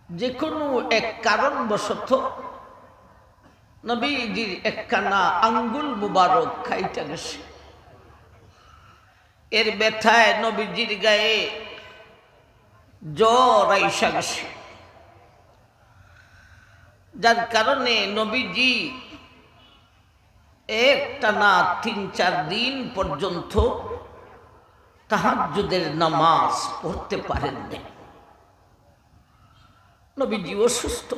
যে কোনো এক কারণবশত নবীজির একখানা আঙ্গুল মুবারক খাইতে গেছে। এর ব্যথায় নবীজির গায়ে জ্বর আইসা গেছে, যার কারণে নবীজি একটানা ৩-৪ দিন পর্যন্ত তাহাজ্জুদের নামাজ পড়তে পারেন না। নবীজি অসুস্থ।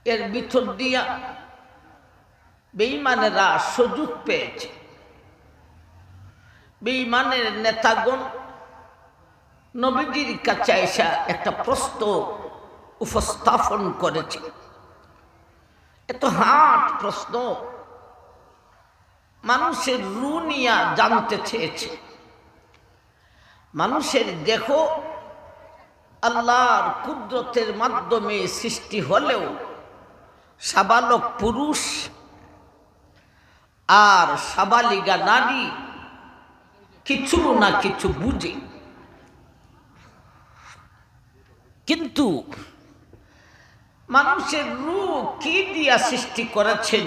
এর ভিতর দিয়া বেঈমানেরা সুযোগ পেয়েছে। বেঈমানের নেতাগণ নবীজির কাছে এসে একটা প্রশ্ন উপস্থাপন করেছে। এত হাট প্রশ্ন, মানুষের রূহ নিয়ে জানতে চেয়েছে। মানুষের দেহ আল্লাহর কুদরতের মাধ্যমে সৃষ্টি হলেও সাবালক পুরুষ আর সাবালিগা নারী কিছু না কিছু বুঝে, কিন্তু মানুষের রূহ কি দিয়া সৃষ্টি করেছেন,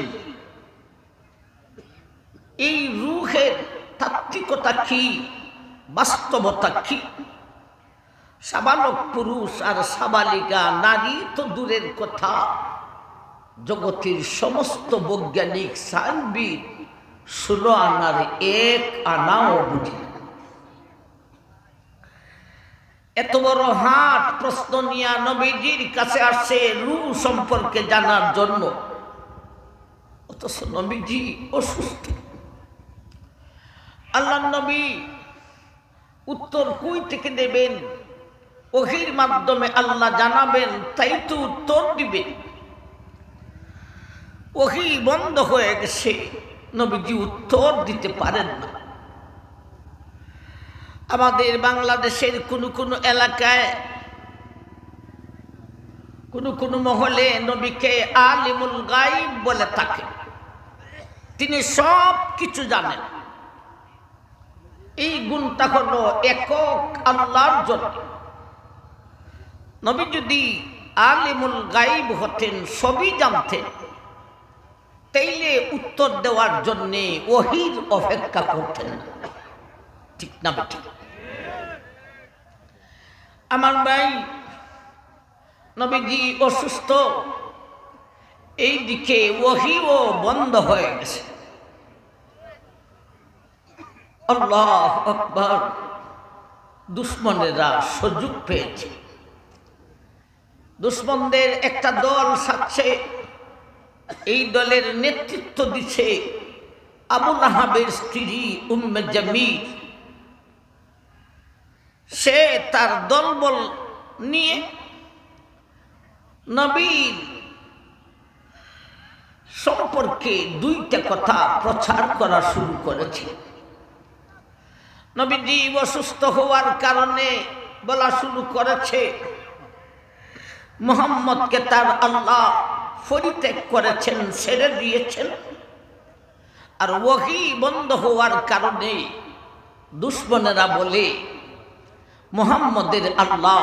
এই রূহের তাত্ত্বিকতা কি, বাস্তবতা কি? সাবালক পুরুষ আর সাবালিকা নারী তো দূরের কথা, জগতের সমস্ত বৈজ্ঞানিক সাইন্সবিদ 16 আনার 1 আনাও বুঝি। এত বড় হাট প্রশ্ন নিয়ে নবীজির কাছে আসে রূহ সম্পর্কে জানার জন্য, অথচ নবীজি অসুস্থ। আল্লাহ নবী উত্তর কই থেকে দেবেন? ওহীর মাধ্যমে আল্লাহ জানাবেন, তাই তো উত্তর দিবেন। ওহী বন্ধ হয়ে গেছে, নবীজি উত্তর দিতে পারেন না। আমাদের বাংলাদেশের কোনো এলাকায় কোনো মহলে নবীকে আলিমুল গায়ব বলে থাকে। তিনি সব কিছু জানেন। এই গুণটা হলো একক আল্লাহর জন্য। নবী যদি আলিমুল গায়ব হতেন, সবই জানতেন, তাইলে উত্তর দেওয়ার জন্যে ওহীর অপেক্ষা করতেন না। ঠিক না বেঠিক? আমার ভাই, নবীজি অসুস্থ, এই দিকে ওহীও বন্ধ হয়ে গেছে। আল্লাহু আকবার! দুশমনেরা সুযোগ পেয়েছে। দুশমনদের একটা দল সাথে, এই দলের নেতৃত্ব দিচ্ছে আবু লাহাবের স্ত্রী উম্মে জামিল। সে তার দলবল নিয়ে নবীর সম্পর্কে 2টা কথা প্রচার করা শুরু করেছে। নবীজি অসুস্থ হওয়ার কারণে বলা শুরু করেছে, মুহাম্মদকে তার আল্লাহ পরিত্যাগ করেছেন, ছেড়ে দিয়েছেন। আর ওহী বন্ধ হওয়ার কারণে দুশমনেরা বলে, মুহাম্মদের আল্লাহ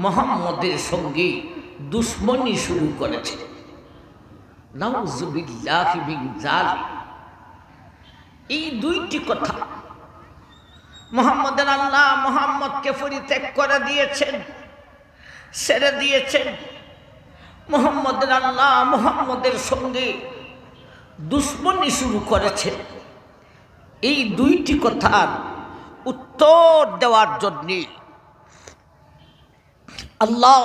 মুহাম্মদের সঙ্গে দুশমনি শুরু করেছে। নাউযুবিল্লাহি মিন যালিক। এই 2টি কথা, মুহাম্মদের আল্লাহ মুহাম্মদকে পরিত্যাগ করে দিয়েছেন, ছেড়ে দিয়েছেন। মুহাম্মদের আল্লাহ মুহাম্মদের সঙ্গে দুশমনি শুরু করেছেন। এই 2টি কথার উত্তর দেওয়ার জন্যে আল্লাহ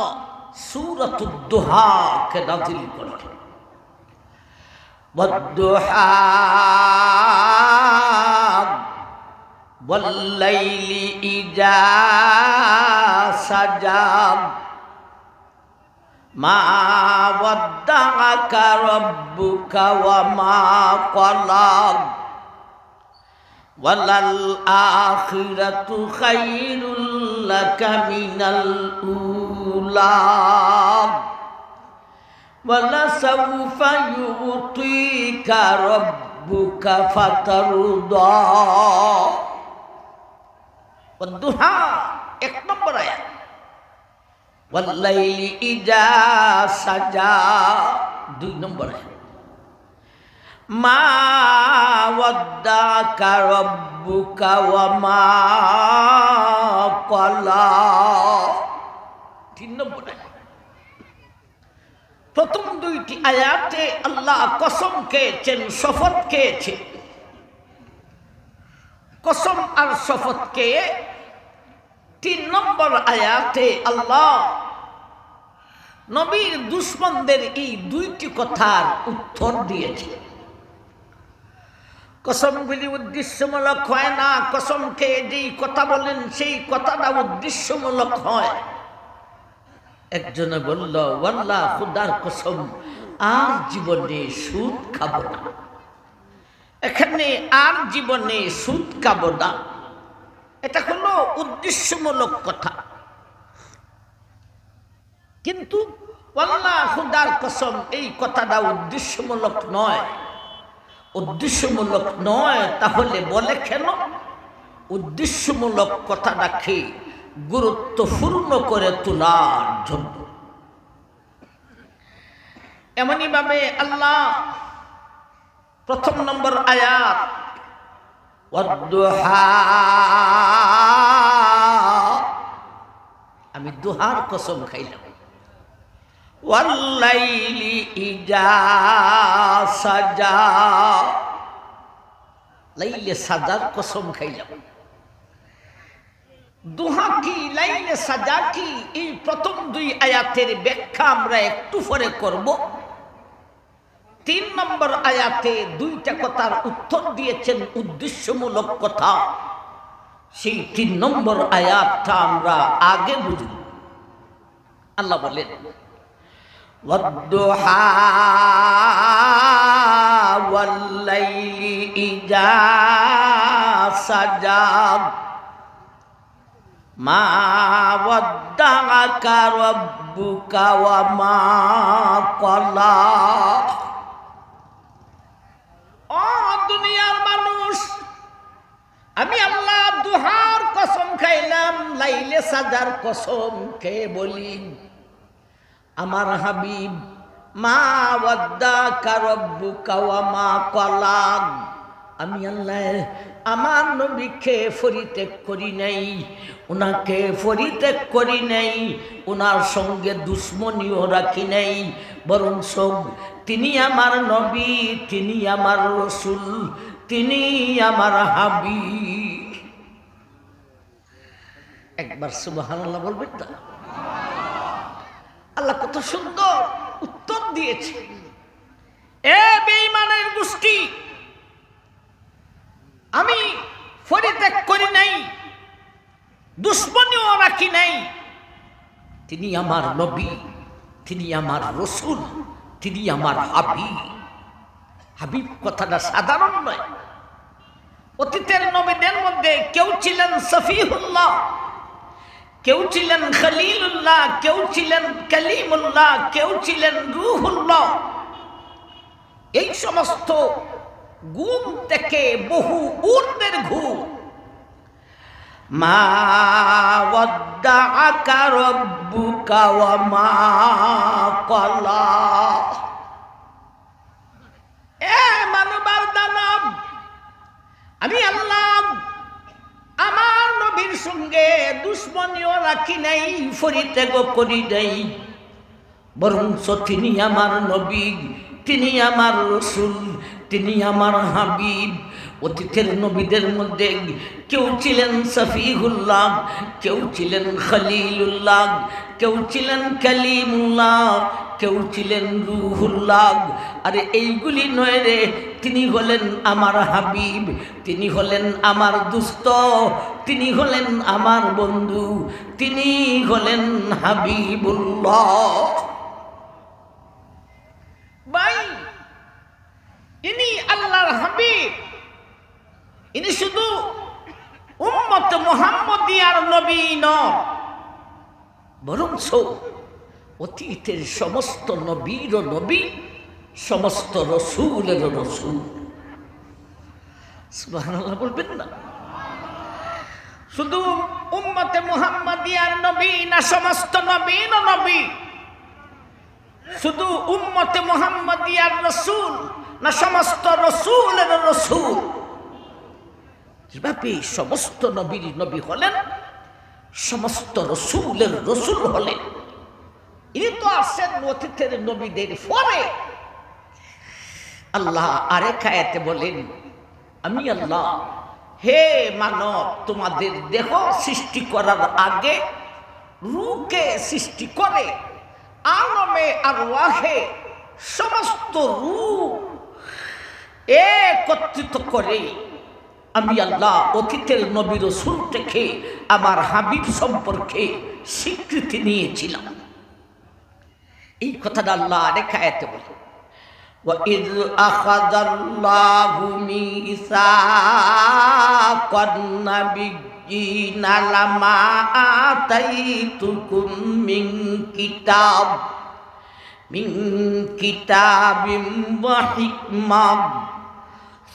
সূরাতুদ দুহাকে নাযিল করেন। ওয়াদ-দুহা ওয়াল-লাইলি ইযা সাজা মা ওয়াদ্দাআকা রাব্বুকা ওয়া মা ক্বালা ওয়ালাল আখিরাতু খায়রুল লাকা মিনাল উলা ওয়ালা সাওফা ইউতিকা রাব্বুকা ফাতারদা। ওয়াদ-দুহা 1 নম্বর আয়াত। ওয়াল্লাইলি ইযা সাজা। 2 নম্বর মা ওয়াদ্দাকা রাব্বুকা ওয়া মা ক্বালা। 3 নম্বর প্রথম 2টি আয়াতে আল্লাহ কসম খেয়েছেন, শপথ খেয়েছেন। কসম আর শপথ খেয়ে 3 নম্বর আয়াতে আল্লাহ নবীর দুশমনদের এই 2টি কথার উত্তর দিয়েছে। কসমগুলি উদ্দেশ্যমূলক হয় না, কসম খেয়ে যেই কথা বলেন সেই কথাটা উদ্দেশ্যমূলক হয়। একজনে বলল, ওয়াল্লাহ খুদার কসম আর জীবনে সুদ খাবো না। এখানে আর জীবনে সুদ খাবো না, এটা হলো উদ্দেশ্যমূলক কথা। কিন্তু ওয়াল্লাহ খুদার কসম এই কথাটা উদ্দেশ্যমূলক নয়। উদ্দেশ্যমূলক নয় তাহলে বলে কেন? উদ্দেশ্যমূলক কথাটাকে গুরুত্বপূর্ণ করে তোলার জন্য। এমনই ভাবে আল্লাহ প্রথম নম্বর আয়াত ওয়াদ্দুহা, আমি দুহার কসম খাইলাম। ওয়াল্লাইলি ইযা সাজা, লাইলে সাজার কসম খাইলাম। দুহা কি, লাইলে সাজা কি, এই প্রথম 2 আয়াতের ব্যাখ্যা আমরা একটু পরে করব। 3 নম্বর আয়াতে 2টা কথার উত্তর দিয়েছেন উদ্দেশ্যমূলক কথা, সেই 3 নম্বর আয়াতটা আমরা আগে বুঝব। আল্লাহ বলেন ওয়াদ্দুহা ওয়াল্লাইলি ইযা সাজা মা ওয়াদ্দাআকা রাব্বুকা ওয়া মা ক্বালা। ও দুনিয়ার মানুষ, আমি আল্লাহ দুহার কসম খাইলাম, লাইলে সাজার কসম খেয়ে বলি, আমার হাবিব মা ওয়াদ্দাকা রাব্বুকা ওয়া মা ক্বালা, আমি আল্লাহ আমার নবীকে পরিত্যাগ করি নাই, ওনাকে পরিত্যাগ করি নাই, ওনার সঙ্গে দুশ্মনীও রাখি নাই, বরং তিনি আমার নবী, তিনি আমার রসুল, তিনি আমার হাবিব। একবার সুবহানাল্লাহ বলবেন না? আল্লাহ কত সুন্দর উত্তর দিয়েছে। এ বেঈমানের গোষ্ঠী, আমি পরিত্যাগ করি নাই, দুশ্মনীও রাখি নাই, তিনি আমার নবী, তিনি আমার রসুল, তিনি আমার হাবিব। হাবিব কথাটা সাধারণ নয়। অতীতের নবীদের মধ্যে কেউ ছিলেন সফিহুল্লাহ, কেউ ছিলেন খলিলুল্লাহ, কেউ ছিলেন কালিমুল্লাহ, কেউ ছিলেন রূহুল্লাহ। এই সমস্ত গুণ থেকে বহু ঊর্ধ্বের গুণ। মা ওয়াদ্দাআকা রাব্বুকা ওয়া মা ক্বালা। এ মানবার দানব, আমি আল্লাহ আমার নবীর সঙ্গে দুশ্মনীও রাখি নাই, পরিত্যাগও করি নাই, বরং তিনি আমার নবী, তিনি আমার রসুল, তিনি আমার হাবিব। অতীতের নবীদের মধ্যে কেউ ছিলেন সফিহুল্লাহ, কেউ ছিলেন খলিলুল্লাহ, কেউ ছিলেন কালিমুল্লাহ, কেউ ছিলেন রূহুল্লাহ। আরে এইগুলি নয় রে, তিনি হলেন আমার হাবিব, তিনি হলেন আমার দুস্ত, তিনি হলেন আমার বন্ধু, তিনি হলেন হাবিবুল্লাহ। ভাই, ইনি আল্লাহর হাবিব, ইনি শুধু উম্মত মুহাম্মদিয়ার নবী নন, বরং অতীতের সমস্ত নবীর নবী, সমস্ত রসুলের রসুল। সুবহানাল্লাহ বলবেন না? শুধু উম্মতে মুহাম্মাদিয়ার নবী না সমস্ত নবী না নবী? শুধু উম্মতে মুহাম্মাদিয়ার রাসূল না সমস্ত রাসূলের রাসূল? কিভাবে সমস্ত নবীর নবী হলেন, সমস্ত রাসূলের রাসূল হলেন? ইনি তো আসেন অতীতের নবীদের পরে। আল্লাহ আরেক আয়াতে বলেন, আমি আল্লাহ হে মানব তোমাদের দেহ সৃষ্টি করার আগে রূহকে সৃষ্টি করে আলমে আরওয়াহে সমস্ত রূহ একত্রিত করে আমি আল্লাহ অতীতের নবী রাসূল থেকে আমার হাবিব সম্পর্কে স্বীকৃতি নিয়েছিলাম। এই কথাটা আল্লাহ আরেক আয়াতে বলে, وَإِذْ أَخَذَ اللَّهُ مِيثَاقَ النَّبِيِّينَ لَمَا آتَيْتُكُم مِّن كِتَابٍ وَحِكْمَةٍ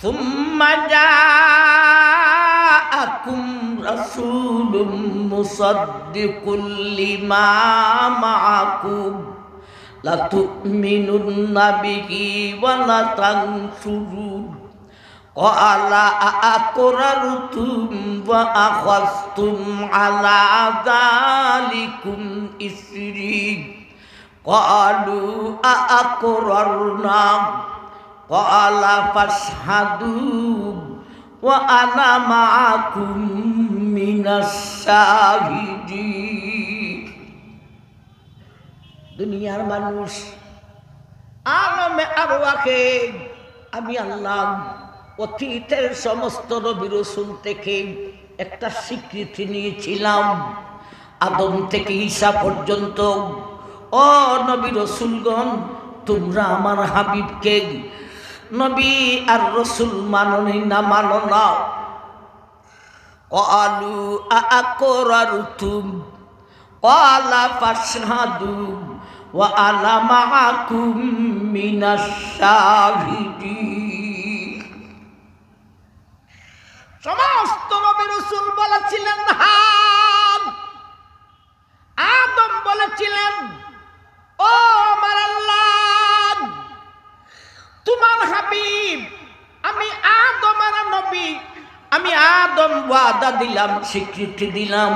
ثُمَّ جَاءَكُمْ رَسُولٌ مُصَدِّقٌ لِّمَا مَعَكُمْ لَتُؤْمِنُنَّ بِهِ وَلَتَنصُرُنَّهُ قَالَ أَأَقْرَرْتُمْ وَأَخَذْتُمْ عَلَى ذَلِكُمْ إِصْرِي قَالُوا أَأَقْرَرْنَا قَالَ فَاشْهَدُوا وَأَنَا مَعَكُمْ مِنَ الشَّاهِدِينَ। দুনিয়ার মানুষ আলমে আরওয়াহে আমি আল্লাহ অতীতের সমস্ত নবী রাসূল থেকে একটা স্বীকৃতি নিয়েছিলাম। আদম থেকে ঈসা পর্যন্ত, ও নবী রাসূলগণ, তোমরা আমার হাবিবকে নবী আর রাসূল মাননি না মানো না? ক্বালু আআকরারতুম ক্বালা ফাশহাদু ওয়া আনা মাআকুম মিনাশ শাহিদিন। সমস্ত নবী রাসূল বলেছিলেন হ্যাঁ, আদম বলেছিলেন ও আমার আল্লাহ, তোমার হাবিব আমি আদমের নবী, আমি আদম ওয়াদা দিলাম, স্বীকৃতি দিলাম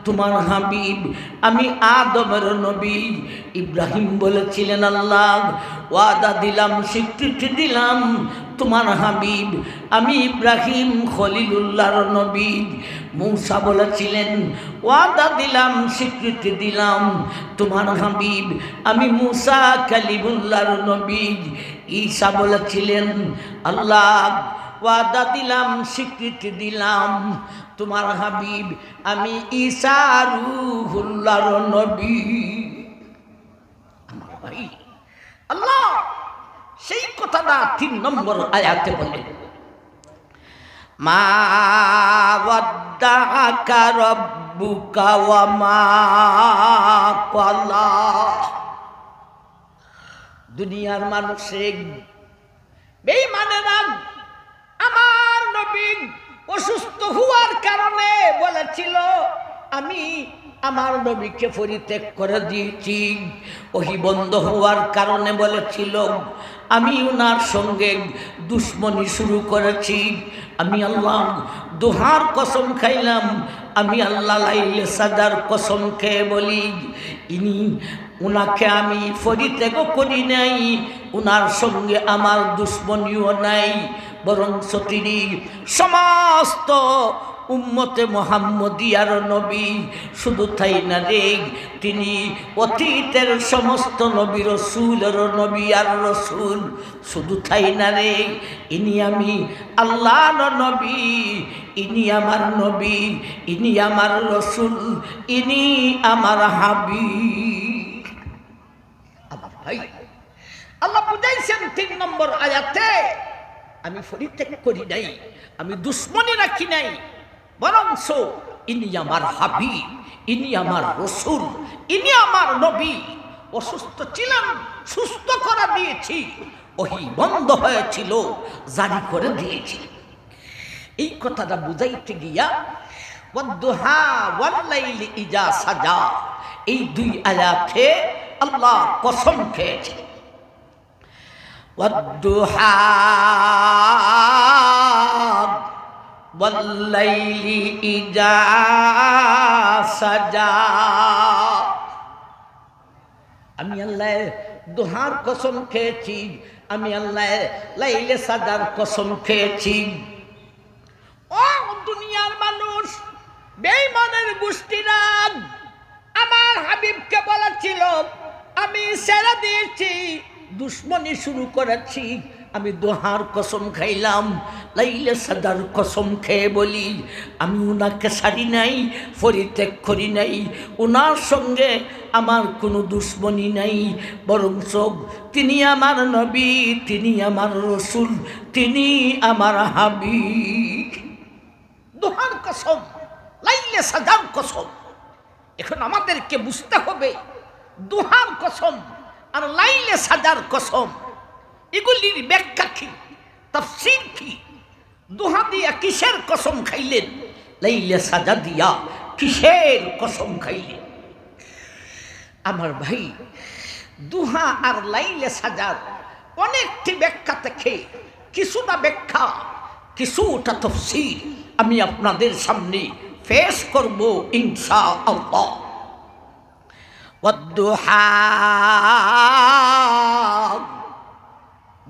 তোমার হাবিব আমি আদমের নবী। ইব্রাহিম বলেছিলেন আল্লাহ ওয়াদা দিলাম, স্বীকৃতি দিলাম তোমার হাবিব আমি ইব্রাহিম খলিলুল্লাহর নবী। মূসা বলেছিলেন ওয়াদা দিলাম, স্বীকৃতি দিলাম তোমার হাবিব আমি মূসা কালিমুল্লাহর নবী। ঈসা বলেছিলেন আল্লাহ ওয়াদা দিলাম, স্বীকৃতি দিলাম তোমার হাবিব আমি ঈসা রূহুল্লাহর নবী। আমার ভাই আল্লাহ সেই কথাটা ৩ নম্বর আয়াতে বলেন, মা ওয়াদ্দাআকা রাব্বুকা ওয়া মা ক্বালা। দুনিয়ার মানুষের বেঈমানেরা আমার নবী অসুস্থ হওয়ার কারণে বলেছিল আমি আমার নবীকে পরিত্যাগ করে দিয়েছি। ওহী বন্ধ হওয়ার কারণে বলেছিল আমি ওনার সঙ্গে দুশ্মনী শুরু করেছি। আমি আল্লাহ দোহার কসম খাইলাম, আমি আল্লাহ লাইলে সাদার কসম খেয়ে বলি উনাকে আমি পরিত্যাগ করি নাই, উনার সঙ্গে আমার দুশ্মনীও নাই, বরং তিনি সমস্ত উম্মতে মুহাম্মদিয়ার নবী। শুধু তাই না রে, তিনি অতীতের সমস্ত নবী রাসূলের নবী আর রাসূল। শুধু তাই না রে, ইনি আমি আল্লাহর নবী, ইনি আমার নবী, ইনি আমার রাসূল, ইনি আমার হাবিব। আমার ভাই আল্লাহ বুঝাইছেন ৩ নম্বর আয়াতে আমি পরিত্যাগ করি নাই, আমি দুশ্মনী রাখি নাই, বরং ইনি আমার হাবিব, ইনি আমার রাসূল, ইনি আমার নবী। অসুস্থ ছিলেন, সুস্থ করে দিয়েছি, ওহী বন্ধ হয়েছিল, জারি করে দিয়েছি। এই কথাটা বুঝাইতে গিয়া ওয়াদ-দুহা ওয়াল-লাইলি ইজা সাজা, এই দুই আয়াতে আল্লাহ কসম খেয়েছে। ওয়াদ-দুহা ওয়াল-লাইলি ইজা সাজা, আমি আল্লাহ দুহার কসম খেয়েছি, আমি আল্লাহ লাইলে সাজার কসম খেয়েছি। ও দুনিয়ার মানুষ, বেঈমানের গোষ্ঠীরা আমার হাবিবকে বলেছিল আমি ছেড়ে দিয়েছি, দুশ্মনী শুরু করেছি, আমি দুহার কসম খাইলাম, লাইলে সাজার কসম খেয়ে বলি আমি উনাকে ছাড়ি নাই, পরিত্যাগ করি নাই, উনার সঙ্গে আমার কোনো দুশ্মনী নাই, বরঞ্চ তিনি আমার নবী, তিনি আমার রসুল, তিনি আমার হাবিব। দুহার কসম, লাইলে সাজার কসম। এখন আমাদেরকে বুঝতে হবে দুহার কসম আর লাইলে সাজার কসম এগুলির ব্যাখ্যা কি, তাফসীর কি। দুহা দিয়া কিসের কসম খাইলেন, লাইলে সাজা দিয়া কিসের কসম খাইলেন? আমার ভাই, দুহা আর লাইলে সাজার অনেকটি ব্যাখ্যা থেকে কিছুটা ব্যাখ্যা, কিছুটা তাফসীর আমি আপনাদের সামনে পেশ করব ইনশাআল্লাহ। ওয়াদ-দুহা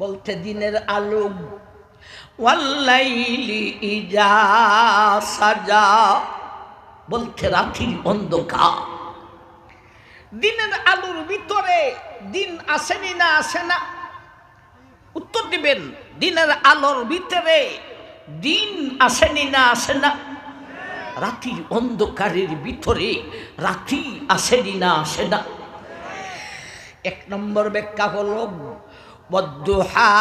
বলতে দিনের আলো, ওয়াল-লাইলি ইজা সাজা বলতে রাতের অন্ধকার। দিনের আলোর ভিতরে দিন আসেনি না আসে না? উত্তর দিবেন, দিনের আলোর ভিতরে দিন আসেনি না আসে না? রাতের অন্ধকারের ভিতরে রাতি আসেনি না আসে না? এক নম্বর ব্যাখ্যা হলো ওয়াদ-দুহা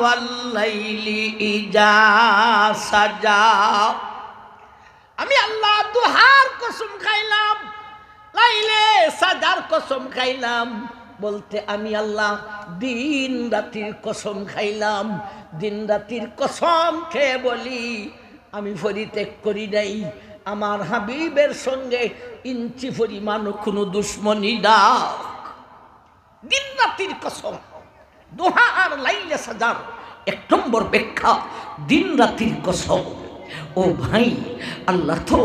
ওয়াল-লাইলি ইজা সাজা, আমি আল্লাহ দুহার কসম খাইলাম, লাইলে সাজার কসম খাইলাম, বলতে আমি আল্লাহ দিন রাতির কসম খাইলাম। দিন রাতির কসম খেয়ে বলি আমি পরিত্যাগ করি নাই, আমার হাবিবের সঙ্গে ইঞ্চি পরিমাণ কোনো দুশ্মনী না। দিন রাতির কসম, দুহা আর লাইলে সাজার এক নম্বর ব্যাখ্যা দিন রাতির কসম। ও ভাই, আল্লাহ তো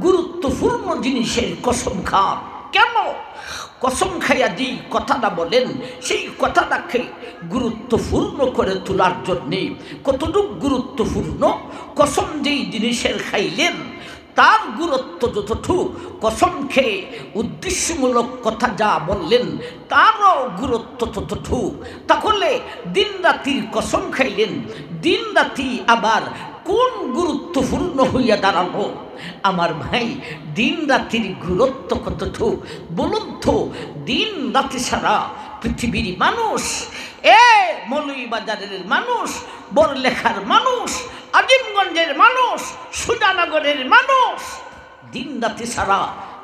গুরুত্বপূর্ণ জিনিসের কসম খান। কেন কসম খাইয়া যে কথাটা বলেন, সেই কথাটাকে গুরুত্বপূর্ণ করে তোলার জন্যে। কতটুকু গুরুত্বপূর্ণ? কসম যেই জিনিসের খাইলেন তার গুরুত্ব যতটুকু, কসম খেয়ে উদ্দেশ্যমূলক কথা যা বললেন তারও গুরুত্ব ততটুকু। তাহলে দিন রাতির কসম খাইলেন, দিন রাতি আবার কোন গুরুত্বপূর্ণ হইয়া দাঁড়ানো? আমার ভাই, দিন রাতির গুরুত্ব কতটুকু বলুন তো? দিন রাতি সারা পৃথিবীর মানুষ, মৌলভীবাজারের মানুষ, বড়লেখার মানুষ, আজিমগঞ্জের মানুষ, সুজানগরের মানুষ, দিন রাতি সারা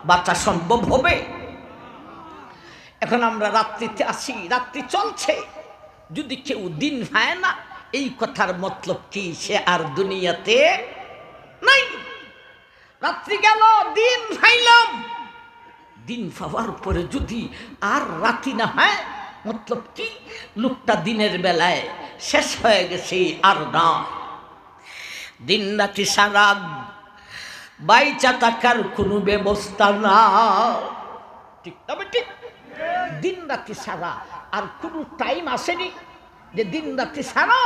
বাঁচা সম্ভব হবে? এখন আমরা রাত্রিতে আসি, রাত্রি চলছে, যদি কেউ দিন পায় না, এই কথার মতলব কি সে আর দুনিয়াতে নাই। রাত্রি গেল, দিন পাইলাম, দিন পাওয়ার পরে যদি আর রাতি না হয়, মতলব কি লোকটা দিনের বেলায় শেষ হয়ে গেছে, আর না। দিন রাতি সারা বাইচা থাকার কোনো ব্যবস্থা না, ঠিক তবে ঠিক। দিন রাতি সারা আর কোনো টাইম আসেনি যে দিন রাতি সারা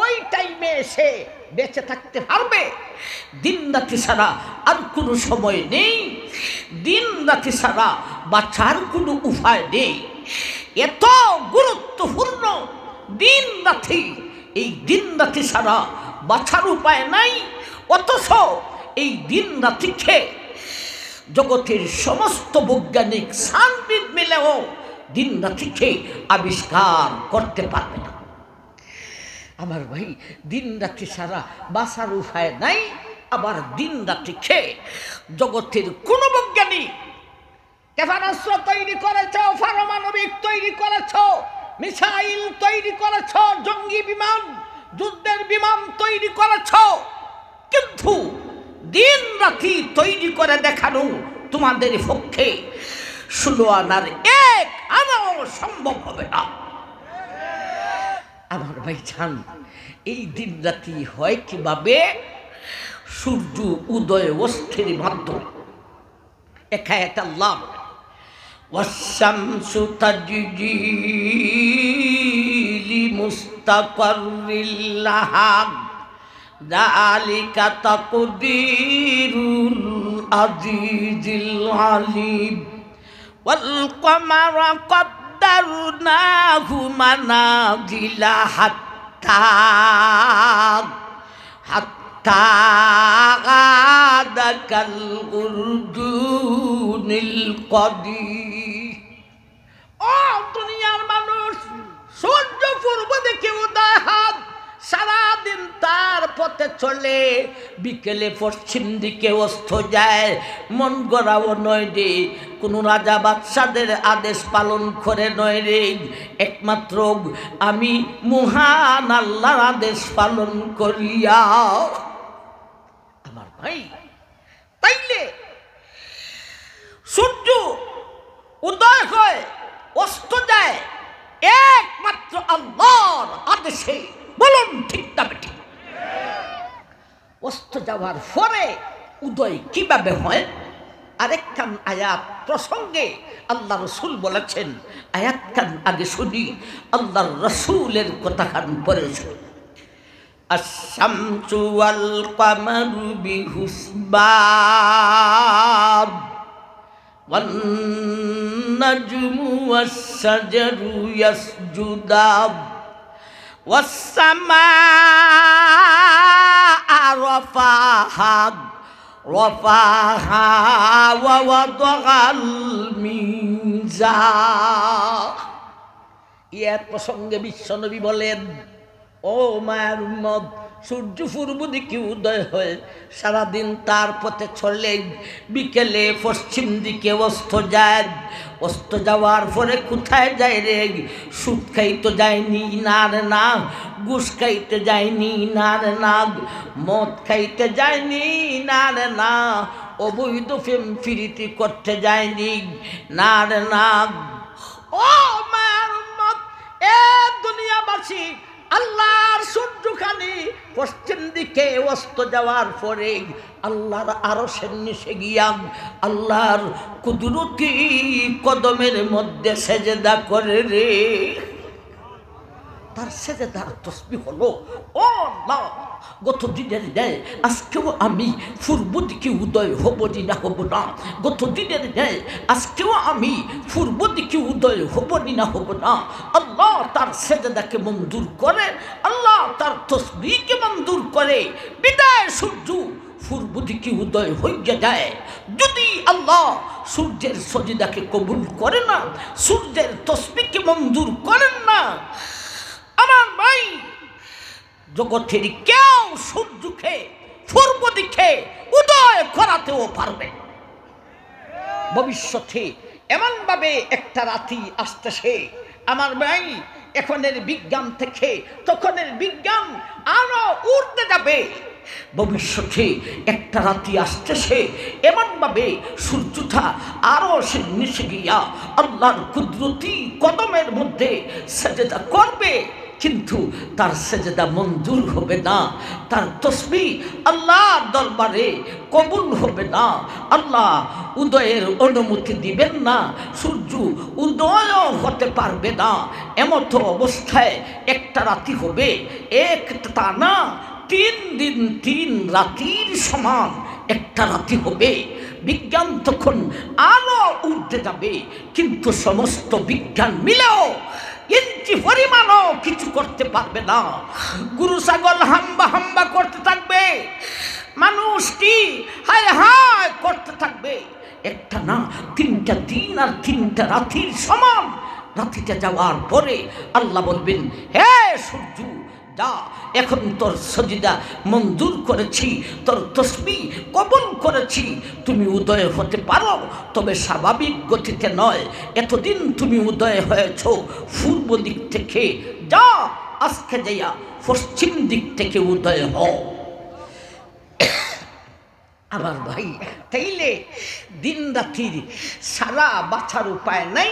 ওই টাইমে এসে বেঁচে থাকতে পারবে। দিন রাতি সারা আর কোনো সময় নেই, দিন রাতি সারা বাঁচার কোনো উপায় নেই। এত গুরুত্বপূর্ণ দিন রাতি, এই দিন রাতি সারা বাঁচার উপায় নাই। অথচ এই দিন রাতিকে জগতের সমস্ত বৈজ্ঞানিক সাইন্টিস্ট মিলেও দিন রাতিকে আবিষ্কার করতে পারবে না। আমার ভাই, দিন রাতি সারা বাঁচার উপায় নাই। আবার দিন রাতিকে জগতের কোন বৈজ্ঞানিক ক্ষেপণাস্ত্র তৈরি করেছ, পারমাণবিক তৈরি করেছ, মিসাইল তৈরি করেছ, জঙ্গি বিমান, যুদ্ধের বিমান তৈরি করেছ, কিন্তু দিন রাতি তৈরি করে দেখানো তোমাদের পক্ষে 16 আনার 1 আনাও সম্ভব হবে না। আমার ভাইজান, এই দিন রাতি হয় কিভাবে? সূর্য উদয় অস্থির মাধ্যমে। একায়েত আল্লাহ ওয়াশ-শামসু তাজরি লিমুস্তাকাররিল লাহা যালিকা তাকদীরুল আজিজিল আলিম ওয়াল কমারা কদ্দারনাহু মানাজিলা হাত্তা আদাকাল উরদুনিল কদির। ও দুনিয়ার মানুষ, সূর্য পূর্ব দিকে উদয় হয়, সারাদিন তার পথে চলে, বিকেলে পশ্চিম দিকে অস্ত যায়। মন গড়াও নয় রে, কোনো রাজা বাদশাদের আদেশ পালন করে নয় রে, একমাত্র আমি মহান আল্লাহর আদেশ পালন করিয়া। আমার ভাই, তাইলে সূর্য উদয় হয় অস্ত যায় একমাত্র আল্লাহর আদেশে। বলুন ঠিক না বেটি? অস্ত যাওয়ার পরে উদয় কিভাবে হয়? আরেকখান আয়াত প্রসঙ্গে আল্লাহ রসুল বলেছেন, আয়াত খান আগে শুনি, আল্লাহর রসুলের কথা খান পরে শুনি। আশ-শামসু ওয়াল কামারু বিহুসবান ওয়ান নাজমু ওয়াশ-শাজারু ইয়াসজুদান ওয়াস-সামাআ রাফাহা ওয়া ওয়াদাআল মিজান। এর প্রসঙ্গে বিশ্বনবী বলেন, ও মায়ের উম্মত, সূর্য পূর্ব দিকে উদয় হয়, সারাদিন তার পথে চলে, বিকেলে পশ্চিম দিকে অস্ত যায়। অস্ত যাওয়ার পরে কোথায় যায় রে? সুদ খাইতে যায়নি, না রে না। ঘুষ খাইতে যায়নি, না রে না। মদ খাইতে যায়নি, না রে না। অবৈধ প্রেম প্রীতি করতে যায়নি, না রে না। ও মায়ের উম্মত, এ দুনিয়াবাসী, আল্লাহর সূর্যখানি পশ্চিম দিকে অস্ত যাওয়ার পরে আল্লাহর আরশের নিচে গিয়া আল্লাহর কুদরতি কদমের মধ্যে সেজদা করে রে। তার সেজদার তাসবিহ হলো, ও আল্লাহ, গত দিনের ন্যায় আজকেও আমি পূর্ব দিকে উদয় হব না হব না। গত দিনের ন্যায় আজকেও আমি পূর্ব দিকে উদয় হব না হব না। আল্লাহ তার সেজদাকে মঞ্জুর করে, আল্লাহ তার তাসবিহকে মঞ্জুর করে। বিদায় সূর্য পূর্ব দিকে উদয় হইয়া যায়। যদি আল্লাহ সূর্যের সজদাকে কবুল করে না, সূর্যের তাসবিহকে মঞ্জুর করেন না, আমার ভাই, জগতের কেউ সূর্যকে পূর্ব দিকে উদয় করাতেও পারবে। ভবিষ্যতে এমনভাবে একটা রাতি আসতেছে আমার ভাই, এখনের বিজ্ঞান থেকে তখনের বিজ্ঞান আরো উঠতে যাবে। ভবিষ্যতে একটা রাতি আসতেছে এমনভাবে সূর্যটা আরো সে নিচে গিয়া আল্লাহর কুদরতি কদমের মধ্যে সেজদা করবে, কিন্তু তার সেজদা মঞ্জুর হবে না, তার তাসবিহ আল্লাহর দরবারে কবুল হবে না। আল্লাহ উদয়ের অনুমতি দিবেন না, সূর্য উদয় হতে পারবে না। এমত অবস্থায় একটা রাতি হবে, একটা না 3 দিন 3 রাতির সমান একটা রাতি হবে। বিজ্ঞান তখন আরো উঠতে যাবে, কিন্তু সমস্ত বিজ্ঞান মিলেও ইঞ্চি পরিমাণও কিছু করতে পারবে না। গরু ছাগল হাম্বা হাম্বা করতে থাকবে, মানুষটি হায় হায় করতে থাকবে। একটা না 3টা দিন আর 3টা রাতির সমান রাতিটা যাওয়ার পরে আল্লাহ বলবেন, হে সূর্য যা, এখন তোর সজিদা মঞ্জুর করেছি, তোর তাসবিহ কবুল করেছি, তুমি উদয় হতে পারো, তবে স্বাভাবিক গতিতে নয়। এতদিন তুমি উদয় হয়েছ পূর্ব দিক থেকে, যা আজকে যাইয়া পশ্চিম দিক থেকে উদয় হও। আমার ভাই তাইলে দিন রাত্রির সারা বাছার উপায় নাই।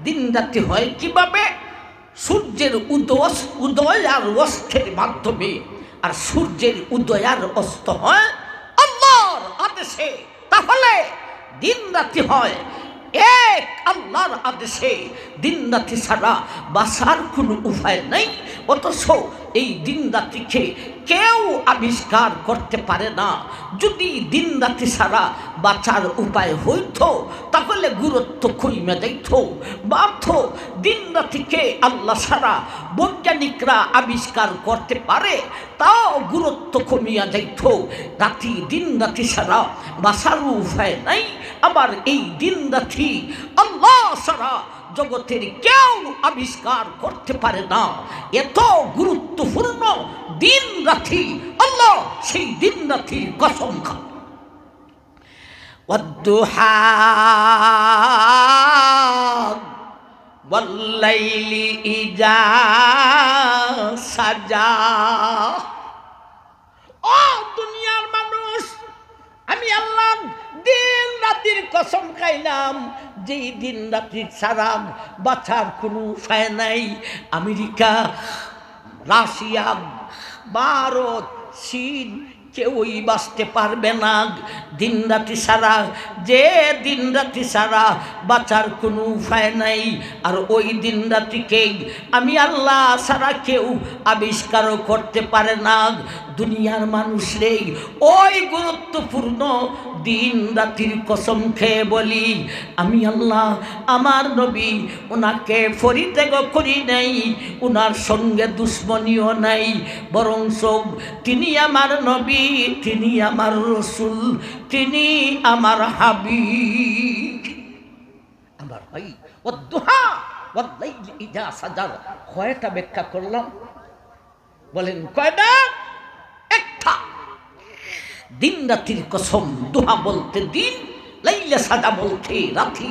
দিন রাত্রি হয় কিভাবে? সূর্যের উদয় আর অস্তের মাধ্যমে। আর সূর্যের উদয় আর অস্ত হয় আল্লাহর আদেশে। তাহলে দিন রাত্রি হয় এক আল্লাহর আদেশে। দিন রাত্রি ছাড়া বাঁচার কোনো উপায় নাই। অথচ এই দিন রাত্রিকে কেউ আবিষ্কার করতে পারে না। যদি দিন রাত্রি ছাড়া বাঁচার উপায় হইত তাহলে গুরুত্ব কমে যাইত। বার্থ দিন রাত্রিকে আল্লাহ ছাড়া বৈজ্ঞানিকরা আবিষ্কার করতে পারে, তাও গুরুত্ব কমিয়া যাইত। রাত্রি দিন রাত্রি ছাড়া বাঁচার উপায় নাই। আবার এই দিন রাত্রি আল্লাহ ছাড়া জগতের কেউ আবিষ্কার করতে পারে না। এত গুরুত্বপূর্ণ দিন রাত্রি, আল্লাহ সেই দিন রাত্রির কসম খান। ওয়াদ্দুহা ওয়াল্লাইলি ইজা সাজা। ও দুনিয়ার মানুষ, আমি আল্লাহ দিন রাত্রির কসম খাইলাম, যেই দিন রাত্রির ছাড়া বাঁচার কোনো উপায় নাই। আমেরিকা, রাশিয়া, ভারত, চীন কেউই বাঁচতে পারবে না দিন রাত্রি ছাড়া। যে দিন রাত্রি ছাড়া বাঁচার কোনো উপায় নাই। আর ওই দিন রাত্রিকে আমি আল্লাহ ছাড়া কেউ আবিষ্কারও করতে পারে না। দুনিয়ার মানুষরে ওই গুরুত্বপূর্ণ দিন রাত্রির কসম খেয়ে বলি, আমি আল্লাহ আমার নবী ওনাকে পরিত্যাগ করি নাই, ওনার সঙ্গে দুশ্মনীও নাই, বরং তিনি আমার নবী, তিনি আমার রসুল, তিনি আমার হাবিব। আমার ভাই ওয়াদ্দুহা ওয়াল্লাইলি ইজা সাজা কয়টা ব্যাখ্যা করলাম? বলেন কয়টা? একটা। দিন রাত্রির কসম, দুহা বলতে দিন, লাইলা সাজা বলতে রাত্রি।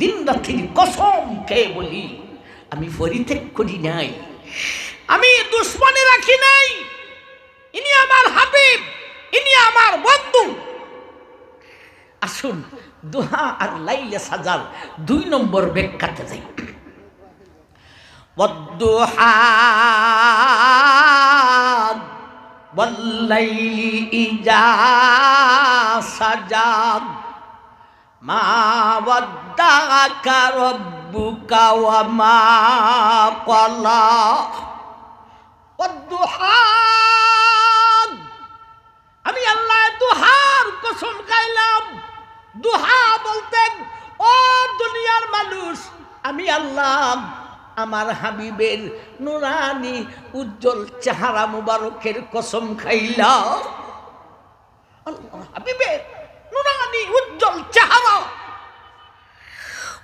দিন রাত্রির কসম খেয়ে বলি, আমি পরিত্যাগ করি নাই, আমি দুশ্মনী রাখি নাই। ইনি আমার হাবিব, ইনি আমার বন্ধু। আসুন দুহা আর লাইলা সাজার 2 নম্বর ব্যাখ্যাতে যাই। ওয়াদ্দুহা ওয়াল্লাইলি ইজা সাজা মা ওয়াদ্দাকা রাব্বুকা ওয়া মা ক্বালা। ওয়াদ্দুহা, আমি আল্লাহ দুহার কসম খাইলাম। দুহা বলতেন ও দুনিয়ার মানুষ, আমি আল্লাহ আমার হাবিবের নুরানি উজ্জ্বল চেহারা মুবারকের কসম খাইলাম। আল্লাহ হাবিবের নুরানি উজ্জ্বল চেহারা।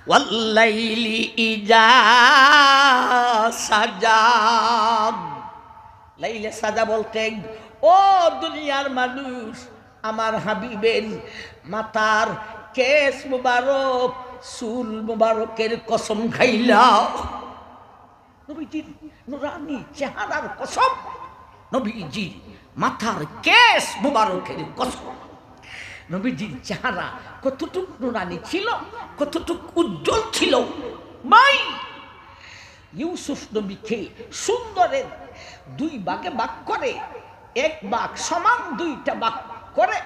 ওয়াল্লাইলি ইজা সাজা, লাইলে সাজা বলতেন ও দুনিয়ার মানুষ, আমার হাবিবের মাথার কেশ মুবারক, চুল মুবারকের কসম খাইলাম। নবীজির নুরানি চেহারার কসম, নবীজির মাথার কেশ মুবারকের কসম। নবীজির চেহারা কতটুক নুরানি ছিল, কতটুক উজ্জ্বল ছিল। ভাই ইউসুফ নবীকে সুন্দরের 2 ভাগে ভাগ করে, এক ভাগ সমান 2টা ভাগ করে,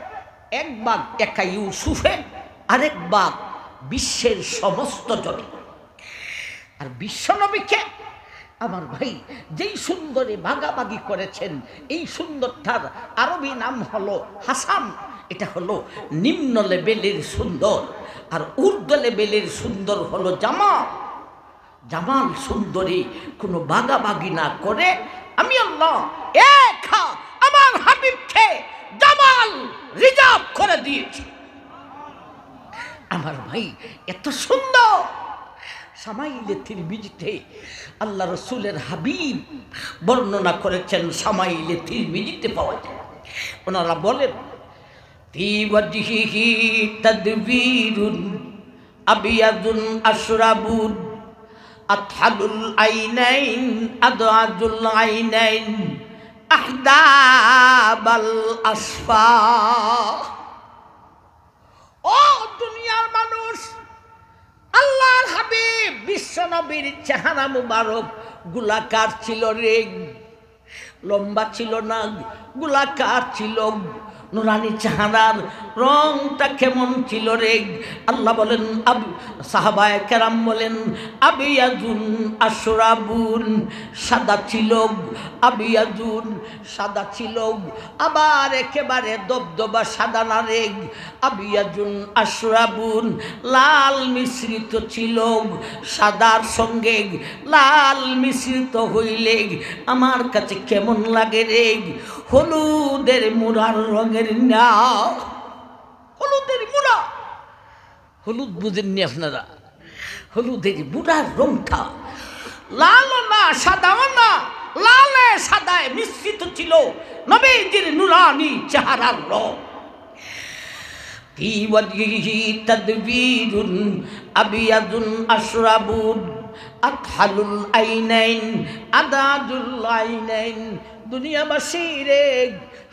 এক ভাগ একা ইউসুফে, আরেক ভাগ বিশ্বের সমস্ত জনে। আর বিশ্ব নবীকে আমার ভাই যেই সুন্দরে ভাগাভাগি করেছেন, এই সুন্দরটার আরবি নাম হলো হাসান। এটা হলো নিম্ন লেভেলের সুন্দর, আর ঊর্ধ্ব লেভেলের সুন্দর হলো জামাল। জামাল সুন্দরী কোনো ভাগাভাগি না করে আমি আল্লাহ একা আমার হাবিবকে জামাল রিজার্ভ করে দিয়েছি। আমার ভাই এত সুন্দর। সামাইলে তিরমিজিতে আল্লাহ রসুলের হাবিব বর্ণনা করেছেন, সামাইলে তিরমিজিতে পাওয়া যায়। ওনারা বলেন ফি ওয়াজহিহি তাদবীরুন আবিয়াদুন আশরাবুন আতহাদুল আইনাইন আদআদুল আইনাইন আহদাবাল আসফা। ও দুনিয়ার মানুষ, আল্লাহর হাবিব বিশ্ব নবীর চেহারা মুবারক গোলাকার ছিল রে, লম্বা ছিল না, গোলাকার ছিল। নুরানি চেহারার রংটা কেমন ছিল রে? আল্লাহ বলেন, সাহাবায়ে কেরাম বলেন, আবিয়াজুন আশরাবুন, সাদা ছিল, আবিয়াজুন সাদা ছিল, আবার একেবারে দবদবা সাদা না রে, আবিয়াজুন আশরাবুন লাল মিশ্রিত ছিল। সাদার সঙ্গে লাল মিশ্রিত হইলে আমার কাছে কেমন লাগে রে? হলুদের মুড়ার রঙের না, হলুদের মুড়া, হলুদ বুঝেননি আপনারা? হলুদের মুড়ার রংটা লাল না, সাদাও না, লালে সাদায় মিশ্রিত ছিল নবীজির নুরানি চেহারার রং। ফি ওয়াজহিহি তাদবীরুন আবিয়াদুন আশরাবুন আতহালুল আইনাইন আদাদুল আইনাইন। দুনিয়াবাসী রে,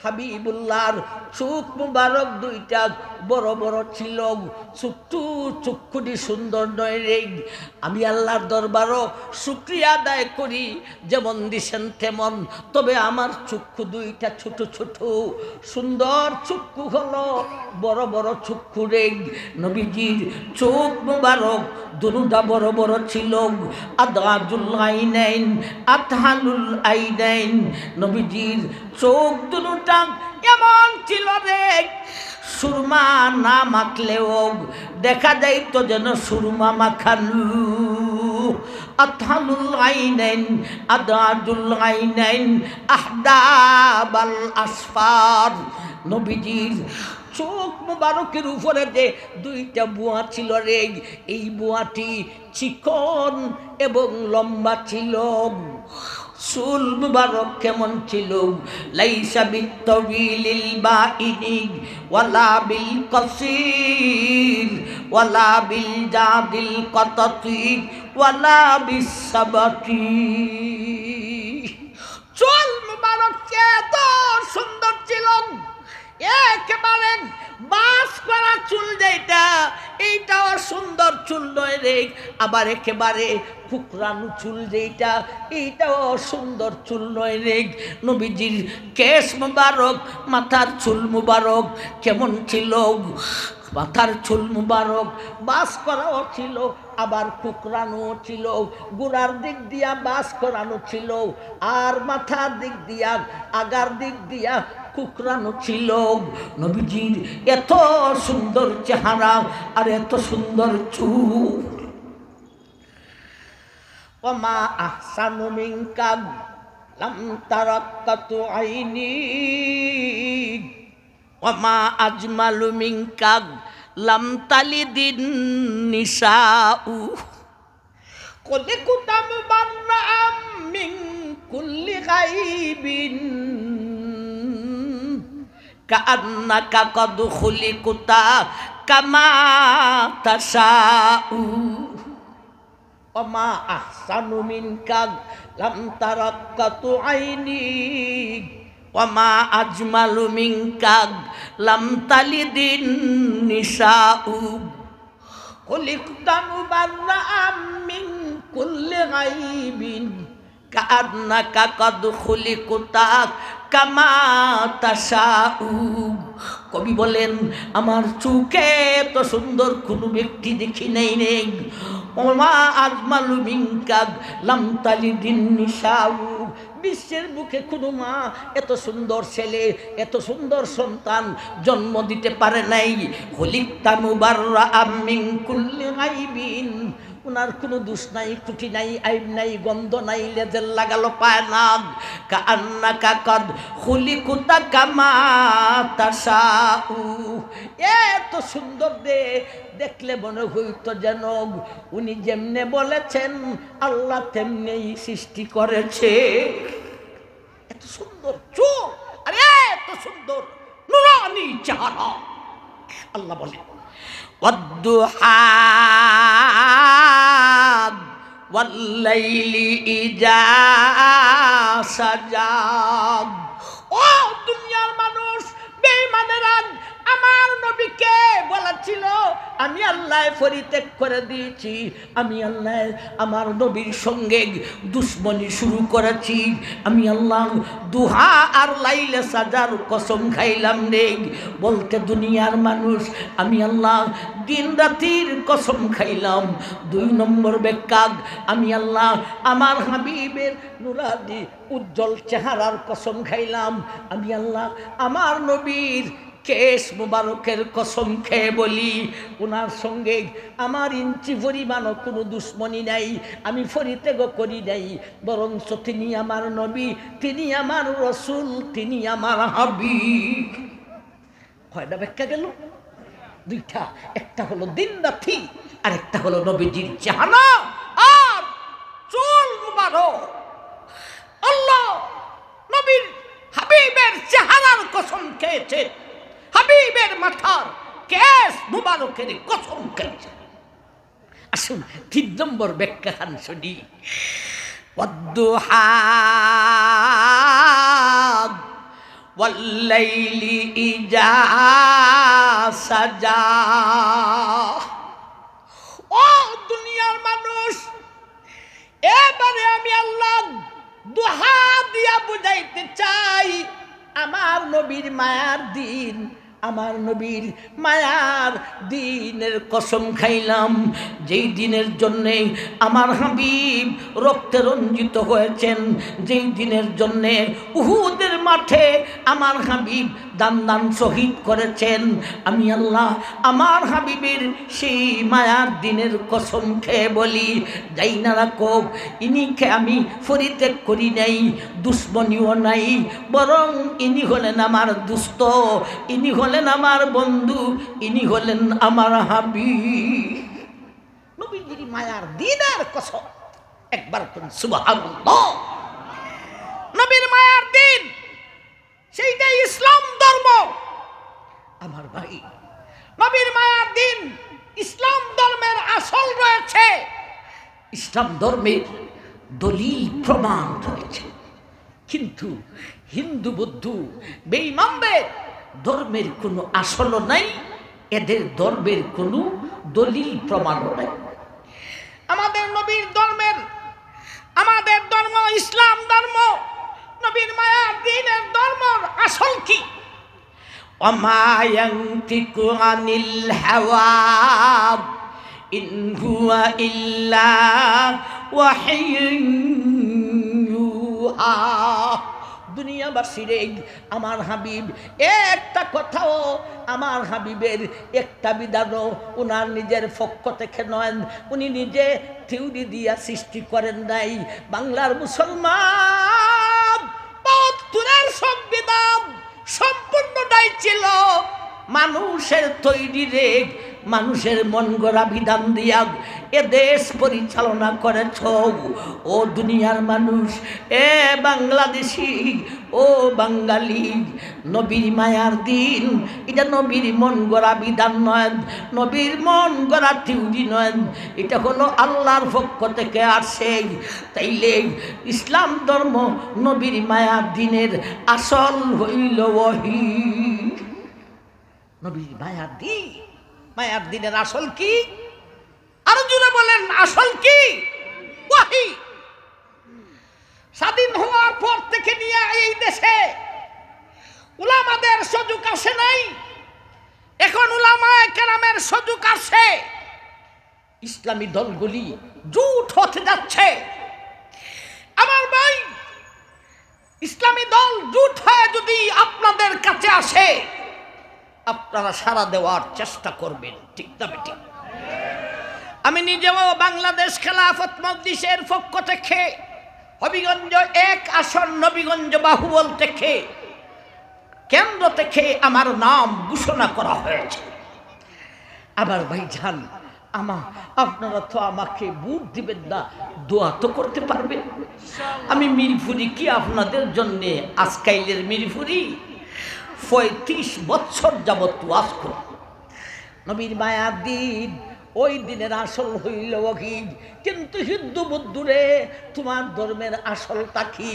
হাবিবুল্লাহর চোখ মুবারক দুইটা বড় বড় ছিল, চক্ষু চক্ষুটি সুন্দর নয় রে। আমি আল্লাহর দরবারও শুকরিয়া আদায় করি, যেমন দিছেন তেমন, তবে আমার চক্ষু দুইটা ছোট ছোট, সুন্দর চক্ষু হলো, বড় বড় চক্ষু রে। নবীজির চোখ মুবারক দুটা বড় বড় ছিল, আদাদুল আইনাইন আতহালুল আইনাইন। নবীজির চোখ দুটা এমন ছিল রে, সুরমা না মাখলেও দেখা যাইত যেন সুরমা মাখানু। আতহালুল আইনাইন আদাদুল আইনাইন আহদাবাল আসফার। নবীজির চোখ মুবারকের উপরে যে দুইটা বুয়া ছিল রে, এই বুয়াটি চিকন এবং লম্বা ছিল। চুল মুবারক কেমন ছিল? লাইসা বিত্তাবিলিল বাইনি ওয়ালা বিল কাসির ওয়ালা বিল জাদিল কাতাতি ওয়ালা বিস সাবাতি। চুল মুবারক এত সুন্দর ছিল, একেবারে বাস করা চুল যেটা, এইটাও সুন্দর চুল নয় রে। আবার একেবারে কুকরানো চুল যেটা, এইটাও সুন্দর চুল নয় রে। নবীজির কেশ মুবারক, মাথার চুল মুবারক কেমন ছিল? মাথার চুল মুবারক বাস করাও ছিল, আবার কুকরানো ছিল, গোড়ার দিক দিয়া বাস করানো ছিল, আর মাথার দিক দিয়া আগার দিক দিয়া কুকরানো ছিল। নবীজির এত সুন্দর চেহারা আর এত সুন্দর চুল। ওমা আহসানু মিনকা লাম তারাক্কাতু আইনি ওমা আজমালু মিনকা লাম তালিদিন নিসাউ। কুলিকুতা মুবাররাআম মিন কুল্লি গায়বিন কাআন্নাকা কদ খুলিকুতা কামা তাশাউ। ওমা আহসানু মিনকা লাম তারাক্কাতু আইনি ওমা আজমালু মিনকা লাম তালিদিন নিসাউ। খুলিকতা মুবাররাআম মিন কুল্লি গায়বিন কাআন্নাকা কদ খুলিকুতা কামা তাশাউ। কবি বলেন, আমার চোখে তো সুন্দর কোনো ব্যক্তি দেখি নাই রে। ওমা আজমালু মিনকা লাম তালিদিন নিসাউ। বিশ্বের বুকে কোনো মা এত সুন্দর ছেলে, এত সুন্দর সন্তান জন্ম দিতে পারে নাই। খুলিকতা মুবাররাআম মিন কুল্লি গায়বিন। উনার কোনো দোষ নাই, ত্রুটি নাই, আইব নাই, গন্ধ নাই, লেজের লাগালো পায় না। কাআন্নাকা কদ খুলিকুতা কামা তাশাউ। এত সুন্দর দেখলে মনে হইতো যেন উনি যেমনে বলেছেন আল্লাহ তেমনি সৃষ্টি করেছে। এত সুন্দর চোখ আর এত সুন্দর নুরানি চেহারা। আল্লাহ বলে, ওয়াদ্দুহা ওয়াল্লাইলি ইজা সাজা। ও দুনিয়ার মানুষ, বেঈমানেরা, আমার নবীকে বলেছিল আমি আল্লাহ পরিত্যাগ করে দিয়েছি, আমি আল্লাহ আমার নবীর সঙ্গে দুশ্মনী শুরু করেছি, আমি আল্লাহ দুহা আর লাইলে সাজার কসম খাইলাম রে। বলতে দুনিয়ার মানুষ আমি আল্লাহ দিন রাতির কসম খাইলাম। 2 নম্বর ব্যাখ্যা, আমি আল্লাহ আমার হাবিবের নুরানি উজ্জ্বল চেহারার কসম খাইলাম, আমি আল্লাহ আমার নবীর কেশ মুবারকের কসম খেয়ে বলি ওনার সঙ্গে আমার ইঞ্চি পরিমাণও কোনো দুশ্মনী নাই, আমি পরিত্যাগ করি নাই, বরঞ্চ তিনি আমার নবী, তিনি আমার রসুল, তিনি আমার হাবিব। কয়টা ব্যাখ্যা গেল? 2টা। একটা হলো দিন রাতি, আর একটা হলো নবীজির চেহারা আর চুল মুবারক। আল্লাহ নবীর হাবিবের চেহারার কসম খেয়েছে, হাবিবের মাথার কেশ মুবারকের কসম খেয়েছে। আসুন 3 নম্বর ব্যাখ্যা খান শুনি। ওয়াদ্দুহা ওয়াল্লাইলি ইজা সাজা। ও দুনিয়ার মানুষ, এবারে আমি আল্লাহ দুহা দিয়া বুঝাইতে চাই আমার নবীর মায়ার দিন, আমার নবীর মায়ার দিনের কসম খাইলাম, যেই দিনের জন্যে আমার হাবিব রক্তে রঞ্জিত হয়েছেন, যেই দিনের জন্যে উহুদের মাঠে আমার হাবিব দান শহীদ করেছেন, আমি আল্লাহ আমার হাবিবের সেই মায়ার দিনের কসম খেয়ে বলি, যাই না রাখো ইনিকে আমি পরিত্যাগ করি নাই, দুশ্মনীও নাই, বরং ইনি হলেন আমার দুস্থ, ইনি হলেন আমার বন্ধু, ইনি হলেন আমার হাবিব। নবীজির মায়ার দিনের কসম, একবার কোন সুবহানাল্লাহ। নবীর মায়ার দিন, সেইটাই ইসলাম ধর্ম। আমার ভাই, নবীর মায়ার দিন ইসলাম ধর্মের আসল রয়েছে, ইসলাম ধর্মের দলিল প্রমাণ রয়েছে, কিন্তু হিন্দু বৌদ্ধ বেঈমানদের ধর্মের কোনো আসল নাই, এদের ধর্মের কোনো দলিল প্রমাণও নাই। আমাদের নবীর ধর্মের, আমাদের ধর্ম ইসলাম ধর্ম, নবীর মায়ার দ্বীনের ধর্মের আসল কি? ওমা ইয়ানতিকু আনিল হাওয়া ইন হুয়া ইল্লা ওয়াহিয়ুন ইউহা। দুনিয়াবাসীরে আমার হাবিব একটা কথাও, আমার হাবিবের একটা বিধানও ওনার নিজের পক্ষ থেকে নয়, উনি নিজে থিওরি দিয়া সৃষ্টি করেন নাই। বাংলার মুসলমান ৭২-এর সংবিধান সম্পূর্ণটাই ছিল মানুষের তৈরি রে, মানুষের মন গড়া বিধান দিয়া এ দেশ পরিচালনা করেছ। ও দুনিয়ার মানুষ, এ বাংলাদেশি, ও বাঙালি, নবীর মায়ার দিন এটা নবীর মন গড়া বিধান নয়, নবীর মন গড়া থিওরি নয়, এটা হলো আল্লাহর পক্ষ থেকে আসে। তাইলে ইসলাম ধর্ম নবীর মায়ার দিনের আসল হইল ওহী। নবীর মায়ার দিন, মায়ার দিনের আসল কি? আরো জোরে বলেন, আসল কি? ওহী। স্বাধীন হওয়ার পর থেকে নিয়ে এই দেশে উলামাদের সুযোগ আসে নাই, এখন উলামায়ে কেরামের সুযোগ আসে। ইসলামী দলগুলি জোট হতে যাচ্ছে। আমার ভাই, ইসলামী দল জোট হয়ে যদি আপনাদের কাছে আসে, আপনারা সাড়া দেওয়ার চেষ্টা করবেন, ঠিক না বেটি? আমি নিজেও বাংলাদেশ খেলাফত মজলিসের পক্ষ থেকে হবিগঞ্জ 1 আসন নবীগঞ্জ বাহুবল থেকে কেন্দ্র থেকে আমার নাম ঘোষণা করা হয়েছে। আমার ভাইজান, আপনারা তো আমাকে ভোট দিবেন না, দোয়া তো করতে পারবেন। আমি মিরপুরি কি আপনাদের জন্যে আজকাইলের মিরপুরি 35 বছর যাবৎ ওয়াজ করি। নবীর মায়ার দিন, ওই দিনের আসল হইল ওহী। কিন্তু হিন্দু বৌদ্ধরে তোমার ধর্মের আসলটা কি?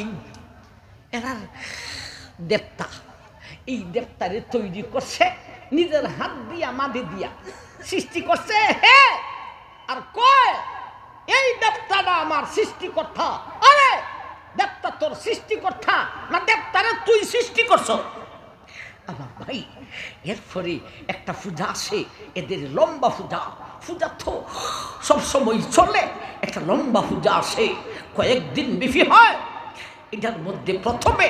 এরা দেবতা, এই দেবতারে তৈরি করছে নিজের হাত দিয়া মাটি দিয়া সৃষ্টি করছে হে আর কয় এই দেবতাটা আমার সৃষ্টিকর্তা। আরে দেবতা তোর সৃষ্টিকর্তা না দেবতারে তুই সৃষ্টি করছ? আমার ভাই এরপরে একটা পূজা আসে, এদের লম্বা পূজা। পূজা তো সবসময় চলে, একটা লম্বা পূজা আসে, কয়েকদিন ব্যাপী হয়। এটার মধ্যে প্রথমে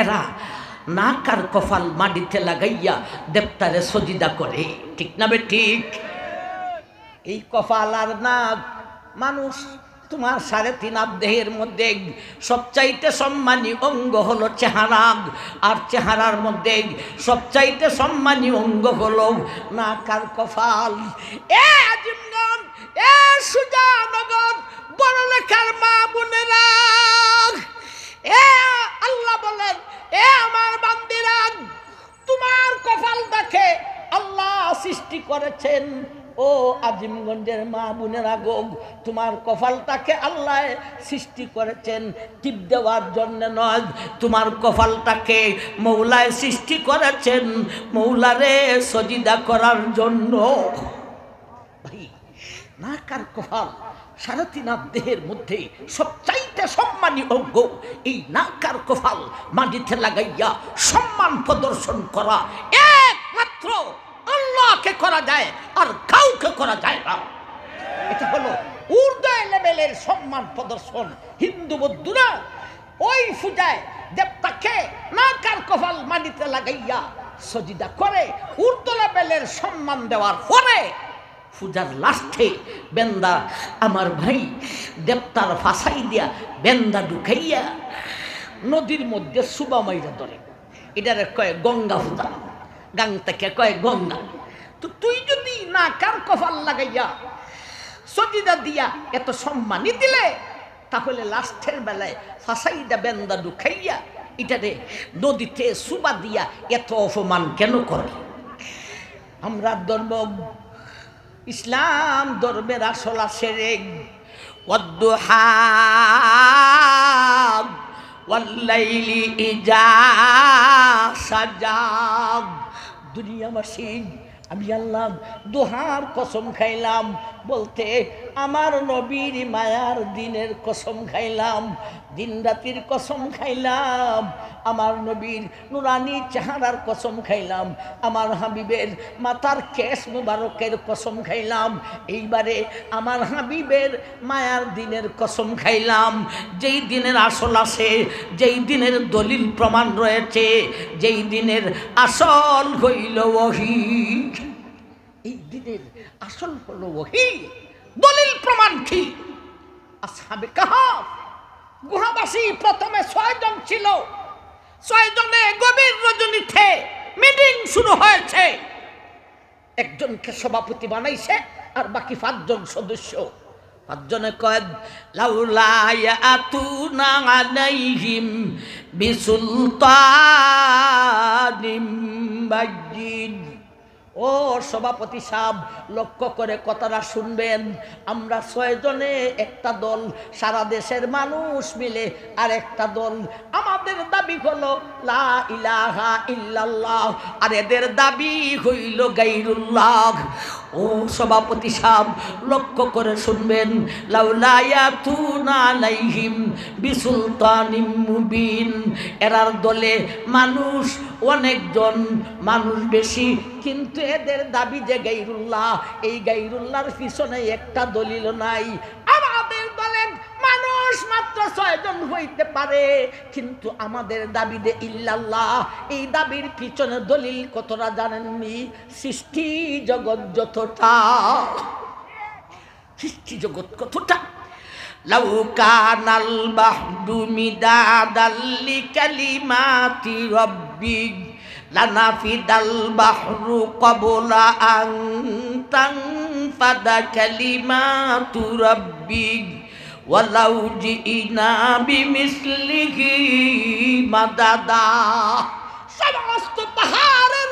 এরা নাক আর কপাল মাটিতে লাগাইয়া দেবতারে সজিদা করে, ঠিক না বে ঠিক? এই কপাল আর নাক মানুষ তোমার 3.5 দেহের মধ্যে সবচাইতে সম্মানী অঙ্গ হলো চেহারা, আর চেহারার মধ্যে সবচাইতে সম্মানী অঙ্গ হলো নাক আর কপাল। এ আজিমগঞ্জ, এ সুজানগর, বড়লেখার মা বোনেরা, এ আল্লাহ বলেন এ আমার বান্দিরা, তোমার কপাল দেখে আল্লাহ সৃষ্টি করেছেন। ও আজিমগঞ্জের মা বোনেরা গো, তোমার কপালটাকে আল্লাহ সৃষ্টি করেছেন টিপ দেওয়ার জন্য নয়, তোমার কপালটাকে মৌলায় সৃষ্টি করেছেন মৌলারে সজিদা করার জন্য। ভাই নাক আর কপাল 3.5 দেহের মধ্যে সবচাইতে সম্মানী অঙ্গ। এই নাক আর কপাল মাটিতে লাগাইয়া সম্মান প্রদর্শন করা একমাত্র আল্লাহকে করা যায়, আর কাউকে করা যায় না। এটা হলো ঊর্ধ্ব লেভেলের সম্মান প্রদর্শন। হিন্দু বৌদ্ধরা ওই পূজায় দেবতাকে নাক আর কপাল মাটিতে লাগাইয়া সজিদা করে ঊর্ধ্ব লেভেলের সম্মান দেওয়ার পরে পূজার লাস্টে বেন্দা আমার ভাই দেবতার ফাঁসাই দিয়া বেন্দা ঢুকাইয়া নদীর মধ্যে সুবা মাইরা ধরে। এটার কয় গঙ্গা পূজা, গাং থেকে কয় গঙ্গা। তো তুই যদি নাক আর কপাল লাগাইয়া সজিদা দিয়া এত সম্মানই দিলে, তাহলে লাস্টের বেলায় ফাঁসাইদা বেন্দা ঢুকাইয়া এটারে নদীতে সুবা দিয়া এত অপমান কেন করে? আমরা ধর্ম ইসলাম ধর্মের আসল আসে ওয়াদ্দুহা ওয়াল্লাইলি ইজা সাজা। দুনিয়াবাসী আমি আল্লাহ দুহার কসম খাইলাম, বলতে আমার নবীর মায়ার দিনের কসম খাইলাম, দিন রাতির কসম খাইলাম, আমার নবীর নুরানি চেহারার কসম খাইলাম, আমার হাবিবের মাথার কেশ মুবারকের কসম খাইলাম, এইবারে আমার হাবিবের মায়ার দিনের কসম খাইলাম। যেই দিনের আসল আছে, যেই দিনের দলিল প্রমাণ রয়েছে, যেই দিনের আসল হইল ওহী, এই দিনের আসল হলো ওহী। দলিল প্রমাণ কি? আসহাবে কাহফ গুহাবাসী প্রথমে 6 জন ছিল, 6 জনে গভীর রজনীতে মিটিং শুরু হয়েছে। একজনকে সভাপতি বানাইছে আর বাকি 5 জন সদস্য। 5 জনে কয় লাউলা ইয়াতুনা আলাইহিম বিসুলতানিম বাইয়িন। ও সভাপতি সাহেব, লক্ষ্য করে কথাটা শুনবেন। আমরা 6 জনে একটা দল, সারা দেশের মানুষ মিলে আর একটা দল। আমাদের দাবি হলো লা ইলাহা ইল্লাল্লাহ, আর এদের দাবি হইল গায়রুল্লাহ। ও সভাপতি সাহেব, লক্ষ্য করে শুনবেন। লাউলা ইয়াতুনা আলাইহিম বিসুলতানিম মুবিন। এরার দলে মানুষ অনেকজন, মানুষ বেশি, কিন্তু এদের দাবি যে গায়রুল্লাহ, এই গায়রুল্লাহর পিছনে একটা দলিল নাই। আমাদের দলে মানুষ মাত্র 6 জন হইতে পারে, কিন্তু আমাদের দাবি দে ইল্লাল্লাহ, এই দাবির পিছনে দলিল কতটা জানেননি? সৃষ্টি জগৎ যতটা, সৃষ্টি জগৎ কতটা। লাউ কানাল বাহরু মিদাদাল লিকালিমাতি রাব্বি লানাফিদাল বাহরু ক্বাবলা আন তানফাদা কালিমাতু রাব্বি ওয়ালাউ জিনা বিমিসলিহি মাদাদা। সমস্ত পাহাড়ের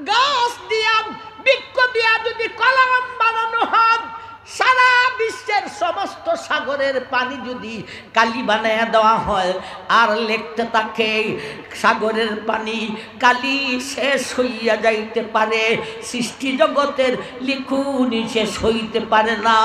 গাছ দিয়া, বৃক্ষ দিয়া যদি কলম বানানো হয়, সারা বিশ্বের সমস্ত সাগরের পানি যদি কালি বানায়া দেওয়া হয় আর লিখতে থাকে সাগরের পানি কালি শেষ হইয়া যাইতে পারে, সৃষ্টি জগতের লিখুনি শেষ হইতে পারে না।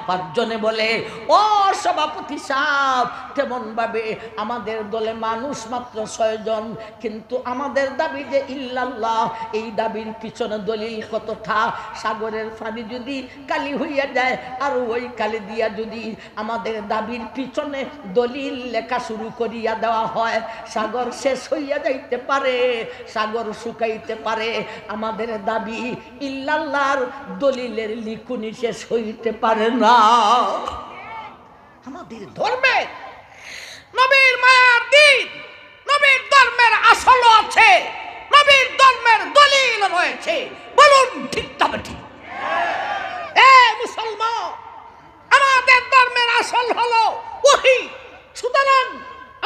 পাঁচজনে বলে, ও সভাপতি সাহেব, তেমনভাবে আমাদের দলে মানুষ মাত্র 6 জন, কিন্তু আমাদের দাবি যে ইল্লাল্লাহ, এই দাবির পিছনে দলিল কতটা। সাগরের পানি যদি কালি হইয়া যায় আর ওই কালি দিয়া যদি আমাদের দাবির পিছনে দলিল লেখা শুরু করিয়া দেওয়া হয়, সাগর শেষ হইয়া যাইতে পারে, সাগর শুকাইতে পারে, আমাদের দাবি ইল্লাল্লাহর দলিলের লিখুনি শেষ হইতে পারে না। আমাদের ধর্মে নবীর মায়ার দিন, নবীর ধর্মের আসল আছে, নবীর ধর্মের দলিল রয়েছে। বলুন ঠিক তবে ঠিক? মুসলমান, আমাদের ধর্মের আসল হলো ওহী। সুতরাং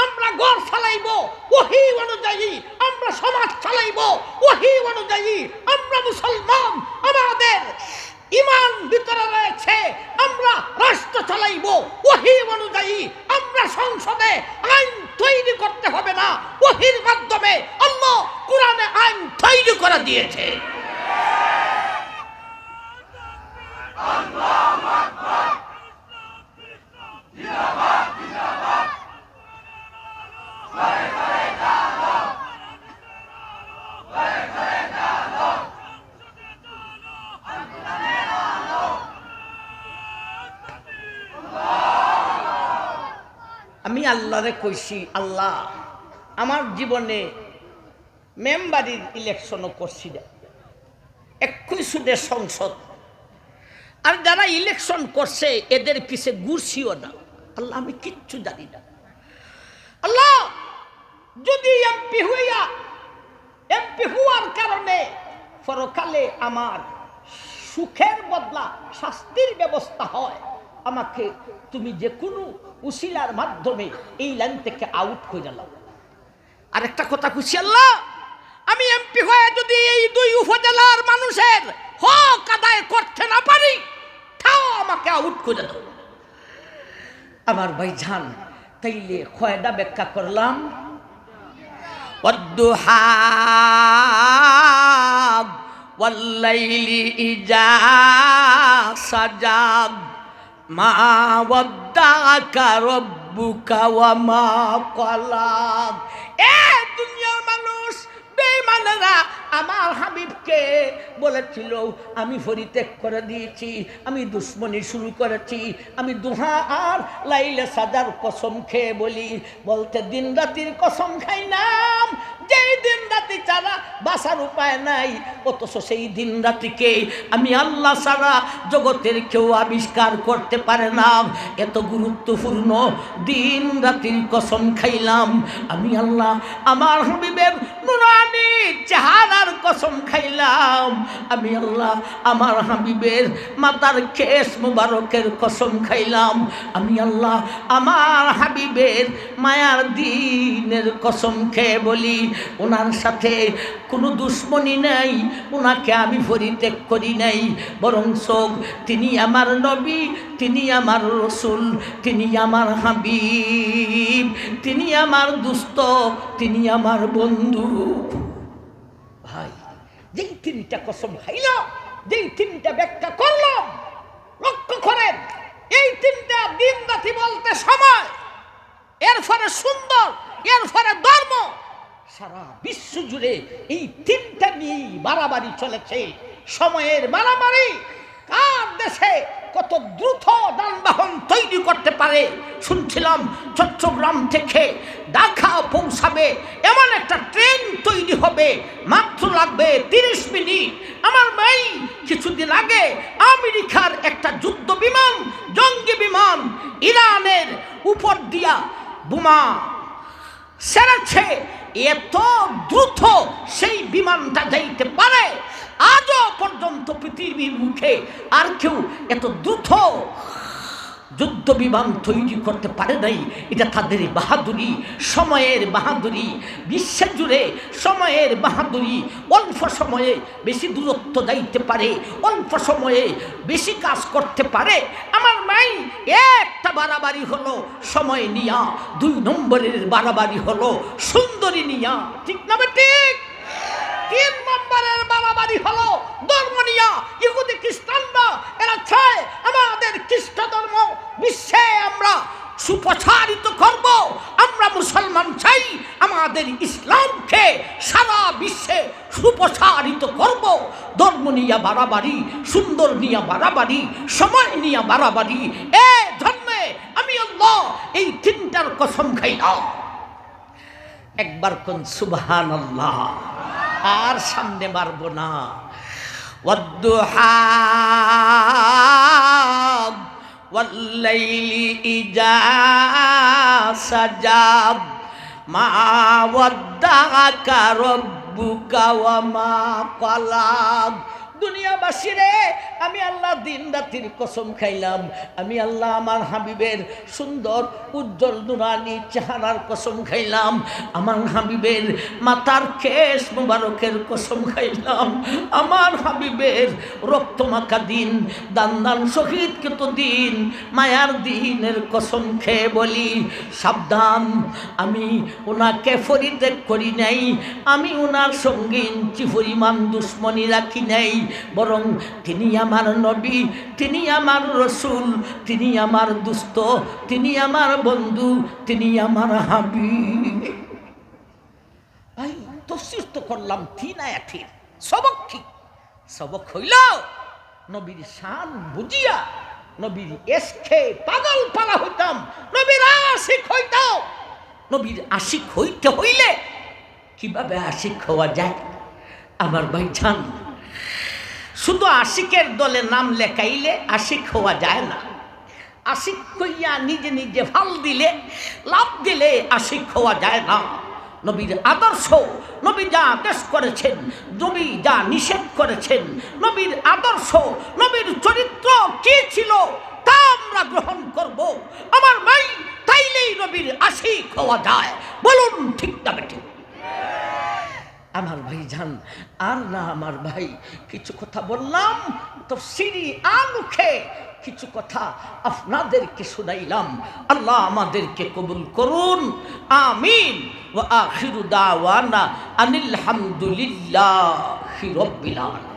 আমরা ঘর চালাইব ওহী অনুযায়ী, আমরা সমাজ চালাইব ওহী অনুযায়ী, আমরা মুসলমান, আমাদের ইমান ভিতরে রয়েছে, আমরা রাষ্ট্র চালাইব ওহী অনুযায়ী। আমরা সংসদে আইন তৈরি করতে হবে না, ওহীর মাধ্যমে আল্লাহ কোরআনে আইন তৈরি করে দিয়েছে। আমি আল্লাহরে কইছি, আল্লাহ আমার জীবনে মেম্বারির ইলেকশনও করছি না, 21 সংসদ, আর যারা ইলেকশন করছে এদের পিছে ঘুরছিও না। আল্লাহ আমি কিচ্ছু জানি না। আল্লাহ যদি এমপি হওয়ার কারণে পরকালে আমার সুখের বদলা শাস্তির ব্যবস্থা হয়, আমাকে তুমি যে কোনো উসিলার মাধ্যমে এই লাইন থেকে আউট করে দাও। আরেকটা কথা খুশি, আল্লাহ আমি এমপি হয়ে যদি এই 2 উপজেলার মানুষের হক আদায় করতে না পারি, তাও আমাকে আউট করে দাও। আমার ভাইজান, তাইলে কয়টা ব্যাখ্যা করলাম? ওয়াদ্দুহা ওয়াল্লাইলি ইজা সাজাগ মা ওয়াদ্দাকা রাব্বুকা ওয়া মা ক্বালাক। দুনিয়ার মানুষ বেঈমানেরা আমার হাবিবকে বলেছিল আমি পরিত্যাগ করে দিয়েছি, আমি দুশ্মনী শুরু করেছি, আমি দুহা আর লাইলে সাজার কসম খেয়ে বলি, বলতে দিন রাতির কসম খাই নাম, যেই দিন রাতি ছাড়া বাঁচার উপায় নাই, অথচ সেই দিন রাতিকে আমি আল্লাহ ছাড়া জগতের কেউ আবিষ্কার করতে পারে না। এত গুরুত্বপূর্ণ দিন রাতির কসম খাইলাম আমি আল্লাহ, আমার হাবিবের নুরানি চেহারার কসম খাইলাম আমি আল্লাহ, আমার হাবিবের মাতার কেশ মুবারকের কসম খাইলাম আমি আল্লাহ, আমার হাবিবের মায়ার দিনের কসম খেয়ে বলি, ওনার সাথে কোনো দুশ্মনী নাই, ওনাকে আমি পরিত্যাগ করি নাই, বরং তিনি আমার নবী, তিনি আমার রসুল, তিনি আমার হাবিব, তিনি আমার দুস্ত, তিনি আমার বন্ধু। ভাই, যেই 3টা কসম খাইলাম, যেই 3টা ব্যাখ্যা করলাম, লক্ষ্য করেন এই 3টা দিন রাতি বলতে সময়, এর ফলে সুন্দর, এর ফলে ধর্ম, সারা বিশ্ব জুড়ে এই 3টা নিয়েই বাড়াবাড়ি চলেছে। সময়ের মারামারি, কার দেশে কত দ্রুত যানবাহন তৈরি করতে পারে। শুনছিলাম চট্টগ্রাম থেকে ঢাকা পৌঁছাবে এমন একটা ট্রেন তৈরি হবে, মাত্র লাগবে 30 মিনিট। আমার ভাই কিছুদিন আগে আমেরিকার একটা যুদ্ধ বিমান, জঙ্গি বিমান ইরানের উপর দিয়া বোমা ছেড়েছে, এত দ্রুত সেই বিমানটা যাইতে পারে, আজও পর্যন্ত পৃথিবীর মুখে আর কেউ এত দ্রুত যুদ্ধ বিমান তৈরি করতে পারে নাই, এটা তাদের বাহাদুরি, সময়ের বাহাদুরি। বিশ্ব জুড়ে সময়ের বাহাদুরি। অল্প সময়ে বেশি দূরত্ব যাইতে পারে, অল্প সময়ে বেশি কাজ করতে পারে। আমার মাই একটা বাড়াবাড়ি হলো সময় নিয়া, 2 নম্বরের বাড়াবাড়ি হলো সুন্দরী নিয়া। ঠিক না ঠিক? 3 নম্বরের বাড়াবাড়ি হলো ধর্ম নিয়া। ইহুদি খ্রিস্টানরা এরা চায় আমাদের খ্রিস্ট ধর্ম বিশ্বে আমরা সুপ্রসারিত করব। আমরা মুসলমান চাই আমাদের ইসলামকে সারা বিশ্বে সুপ্রসারিত করব। ধর্ম নিয়ে বাড়াবাড়ি, সুন্দর নিয়ে বাড়াবাড়ি, সময় নিয়ে বাড়াবাড়ি। এ জন্মে আমি আল্লাহ এই 3টার কসম খাইলাম। একবার কোন সুবহানাল্লাহ। আর সামনে মারব না। ওয়াদ্দুহা ওয়াল্লাইলি ইজা সাজা মা ওয়াদ্দাকা রাব্বুকা ওয়া মা ক্বালা। দুনিয়াবাসী রে, আমি আল্লাহ দিন রাতির কসম খাইলাম। আমি আল্লাহ আমার হাবিবের সুন্দর উজ্জ্বল নুরানি চেহারার কসম খাইলাম। আমার হাবিবের মাথার কেশ মুবারকের কসম খাইলাম। আমার হাবিবের রক্তমাখা দিন, দান দান শহীদ কত দিন, মায়ার দিনের কসম খেয়ে বলি সাবধান, আমি ওনাকে পরিত্যাগ করি নাই, আমি ওনার সঙ্গে ইঞ্চি পরিমাণ দুশ্মনী রাখি নাই, বরং তিনি আমার নবী, তিনি আমার রসুল, তিনি আমার দুস্ত, তিনি আমার বন্ধু, তিনি আমার হাবিব। ভাই তফসির তো করলাম 3 আয়াতের। সবক কি? সবক হইল নবীর শান বুঝিয়া নবীর এসকে পাগল পালা হইতাম, নবীর আশিক হইতাম। নবীর আশিক হইতে হইলে কিভাবে আশিক হওয়া যায়? আমার ভাইজান, শুধু আশিকের দলে নাম লেখাইলে আশিক হওয়া যায় না। আশিক কইয়া নিজে নিজে ফাল দিলে, লাভ দিলে আশিক হওয়া যায় না। নবীর আদর্শ, নবী যা আদেশ করেছেন, নবী যা নিষেধ করেছেন, নবীর আদর্শ, নবীর চরিত্র কি ছিল তা আমরা গ্রহণ করব। আমার ভাই, তাইলেই নবীর আশিক হওয়া যায়। বলুন ঠিক না বেঠিক? আমার ভাই জান, আর না আমার ভাই, কিছু কথা বললাম তাফসীরি আলোকে, কিছু কথা আপনাদেরকে শুনাইলাম। আল্লাহ আমাদেরকে কবুল করুন, আমিন। ওয়া আখিরু দাওয়ানা আনিল হামদুলিল্লাহি রাব্বিল আলামিন।